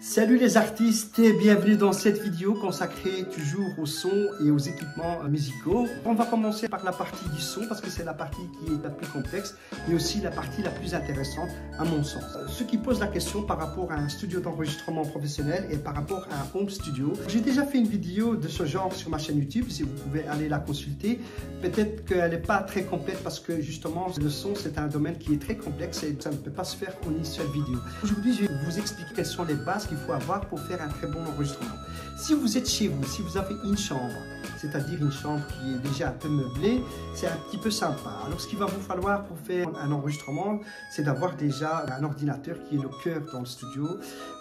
Salut les artistes et bienvenue dans cette vidéo consacrée toujours au son et aux équipements musicaux. On va commencer par la partie du son parce que c'est la partie qui est la plus complexe et aussi la partie la plus intéressante à mon sens. Ce qui pose la question par rapport à un studio d'enregistrement professionnel et par rapport à un home studio. J'ai déjà fait une vidéo de ce genre sur ma chaîne YouTube, si vous pouvez aller la consulter. Peut-être qu'elle n'est pas très complète parce que justement le son c'est un domaine qui est très complexe et ça ne peut pas se faire en une seule vidéo. Aujourd'hui je vais vous expliquer quelles sont les bases qu'il faut avoir pour faire un très bon enregistrement. Si vous êtes chez vous, si vous avez une chambre, c'est-à-dire une chambre qui est déjà un peu meublée, c'est un petit peu sympa. Alors ce qu'il va vous falloir pour faire un enregistrement, c'est d'avoir déjà un ordinateur qui est le cœur dans le studio,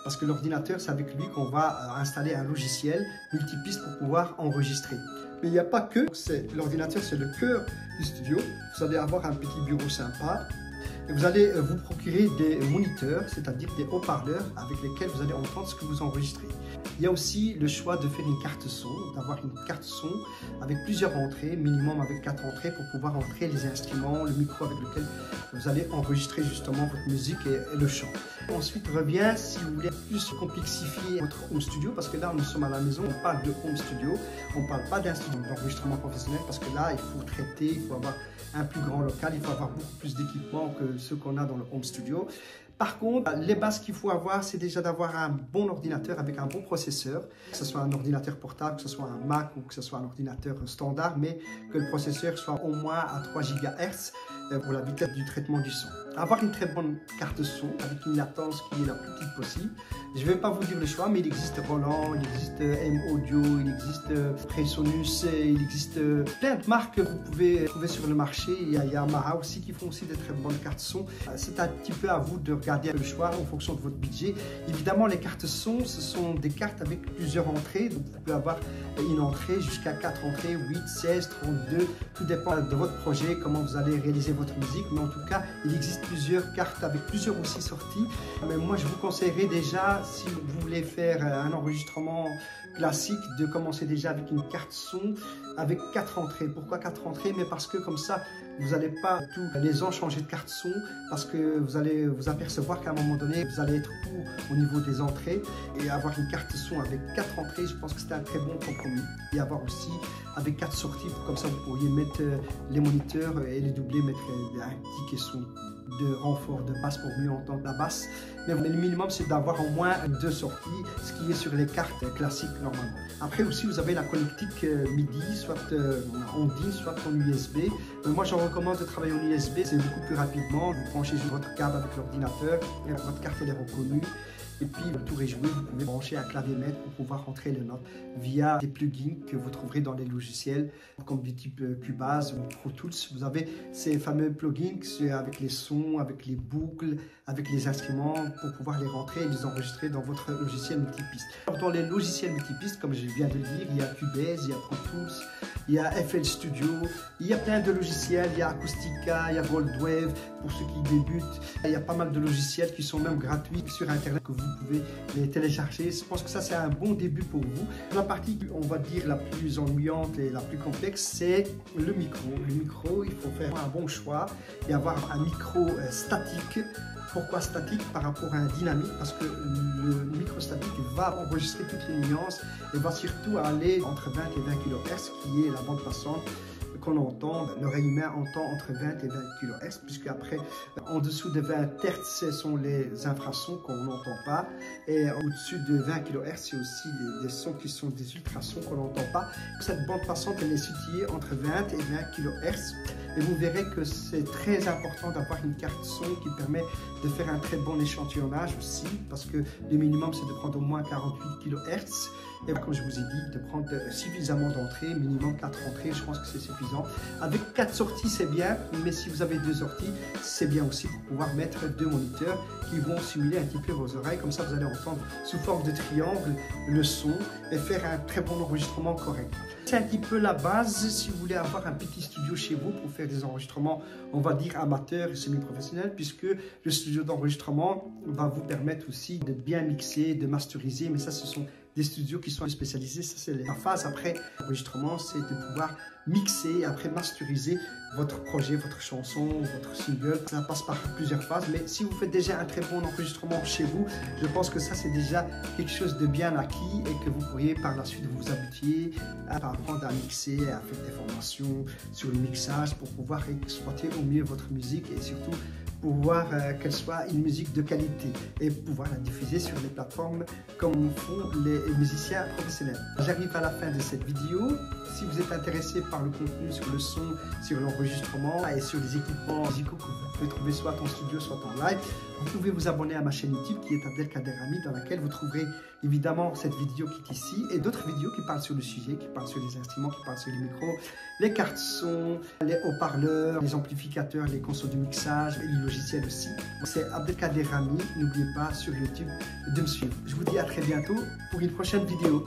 parce que l'ordinateur, c'est avec lui qu'on va installer un logiciel multipiste pour pouvoir enregistrer. Mais il n'y a pas que, l'ordinateur c'est le cœur du studio, vous allez avoir un petit bureau sympa, et vous allez vous procurer des moniteurs, c'est-à-dire des haut-parleurs avec lesquels vous allez entendre ce que vous enregistrez. Il y a aussi le choix de faire une carte son, d'avoir une carte son avec plusieurs entrées, minimum avec 4 entrées pour pouvoir entrer les instruments, le micro avec lequel vous allez enregistrer justement votre musique et le chant. Ensuite revient si vous voulez plus complexifier votre home studio, parce que là nous sommes à la maison, on parle de home studio, on ne parle pas d'instrument d'enregistrement professionnel parce que là il faut traiter, il faut avoir un plus grand local, il faut avoir beaucoup plus d'équipements que ceux qu'on a dans le home studio. Par contre, les bases qu'il faut avoir, c'est déjà d'avoir un bon ordinateur avec un bon processeur, que ce soit un ordinateur portable, que ce soit un Mac ou que ce soit un ordinateur standard, mais que le processeur soit au moins à 3 GHz pour la vitesse du traitement du son. Avoir une très bonne carte son avec une latence qui est la plus petite possible. Je ne vais pas vous dire le choix, mais il existe Roland, il existe M-Audio, il existe Presonus, il existe plein de marques que vous pouvez trouver sur le marché. Il y a Yamaha aussi qui font aussi des très bonnes cartes son. C'est un petit peu à vous de regarder le choix en fonction de votre budget. Évidemment, les cartes son, ce sont des cartes avec plusieurs entrées. Donc, vous pouvez avoir une entrée jusqu'à 4 entrées, 8, 16, 32. Tout dépend de votre projet, comment vous allez réaliser votre musique. Mais en tout cas, il existe plusieurs cartes avec plusieurs aussi sorties. Mais moi, je vous conseillerais déjà, si vous voulez faire un enregistrement classique, de commencer déjà avec une carte son avec 4 entrées. Pourquoi 4 entrées? Mais parce que comme ça, vous n'allez pas tous les ans changer de carte son, parce que vous allez vous apercevoir qu'à un moment donné, vous allez être court au niveau des entrées, et avoir une carte son avec 4 entrées, je pense que c'est un très bon compromis. Et avoir aussi avec 4 sorties, comme ça vous pourriez mettre les moniteurs et les doubler, mettre un ticket son de renfort de basse pour mieux entendre la basse. Mais le minimum, c'est d'avoir au moins 2 sorties, ce qui est sur les cartes classiques normalement. Après aussi, vous avez la connectique MIDI, soit en DIN, soit en USB. Mais moi, je recommande de travailler en USB, c'est beaucoup plus rapidement. Vous branchez juste votre câble avec l'ordinateur, et votre carte elle est reconnue. Et puis, le tour est joué, vous pouvez brancher un clavier maître pour pouvoir rentrer les notes via des plugins que vous trouverez dans les logiciels comme du type Cubase ou Pro Tools. Vous avez ces fameux plugins avec les sons, avec les boucles, avec les instruments pour pouvoir les rentrer et les enregistrer dans votre logiciel multipiste. Dans les logiciels multipistes, comme je viens de le dire, il y a Cubase, il y a Pro Tools, il y a FL Studio, il y a plein de logiciels, il y a Acoustica, il y a Goldwave pour ceux qui débutent. Il y a pas mal de logiciels qui sont même gratuits sur Internet que vous pouvez les télécharger. Je pense que ça c'est un bon début pour vous. La partie, on va dire, la plus ennuyante et la plus complexe, c'est le micro. Le micro, il faut faire un bon choix et avoir un micro statique. Pourquoi statique par rapport à un dynamique? Parce que le micro statique va enregistrer toutes les nuances et va surtout aller entre 20 et 20 kHz, qui est la bande passante qu'on entend. L'oreille humaine entend entre 20 et 20 kHz, puisque après, en dessous de 20 Hz, ce sont les infrasons qu'on n'entend pas. Et au-dessus de 20 kHz, c'est aussi des sons qui sont des ultrasons qu'on n'entend pas. Cette bande passante, elle est située entre 20 et 20 kHz. Et vous verrez que c'est très important d'avoir une carte son qui permet de faire un très bon échantillonnage aussi, parce que le minimum c'est de prendre au moins 48 kHz. Et comme je vous ai dit, de prendre suffisamment d'entrées, minimum 4 entrées, je pense que c'est suffisant. Avec 4 sorties, c'est bien, mais si vous avez 2 sorties, c'est bien aussi pour pouvoir mettre 2 moniteurs qui vont simuler un petit peu vos oreilles. Comme ça, vous allez entendre sous forme de triangle le son et faire un très bon enregistrement correct. C'est un petit peu la base si vous voulez avoir un petit studio chez vous pour faire des enregistrements, on va dire amateurs et semi-professionnels, puisque le studio d'enregistrement va vous permettre aussi de bien mixer, de masteriser, mais ça ce sont des studios qui sont spécialisés. Ça, c'est la phase après l'enregistrement, c'est de pouvoir mixer, après masteriser votre projet, votre chanson, votre single. Ça passe par plusieurs phases, mais si vous faites déjà un très bon enregistrement chez vous, je pense que ça, c'est déjà quelque chose de bien acquis et que vous pourriez par la suite vous habituer à apprendre à mixer, à faire des formations sur le mixage pour pouvoir exploiter au mieux votre musique et surtout pouvoir qu'elle soit une musique de qualité et pouvoir la diffuser sur les plateformes comme font les musiciens professionnels. J'arrive à la fin de cette vidéo. Si vous êtes intéressé par le contenu sur le son, sur l'enregistrement et sur les équipements musicaux que vous pouvez trouver soit en studio, soit en live, vous pouvez vous abonner à ma chaîne YouTube qui est Abdelkader Hamid, dans laquelle vous trouverez évidemment cette vidéo qui est ici et d'autres vidéos qui parlent sur le sujet, qui parlent sur les instruments, qui parlent sur les micros, les cartes son, les haut-parleurs, les amplificateurs, les consoles de mixage et les logiciels aussi. C'est Abdelkader Hamid, n'oubliez pas sur YouTube de me suivre. Je vous dis à très bientôt pour une prochaine vidéo.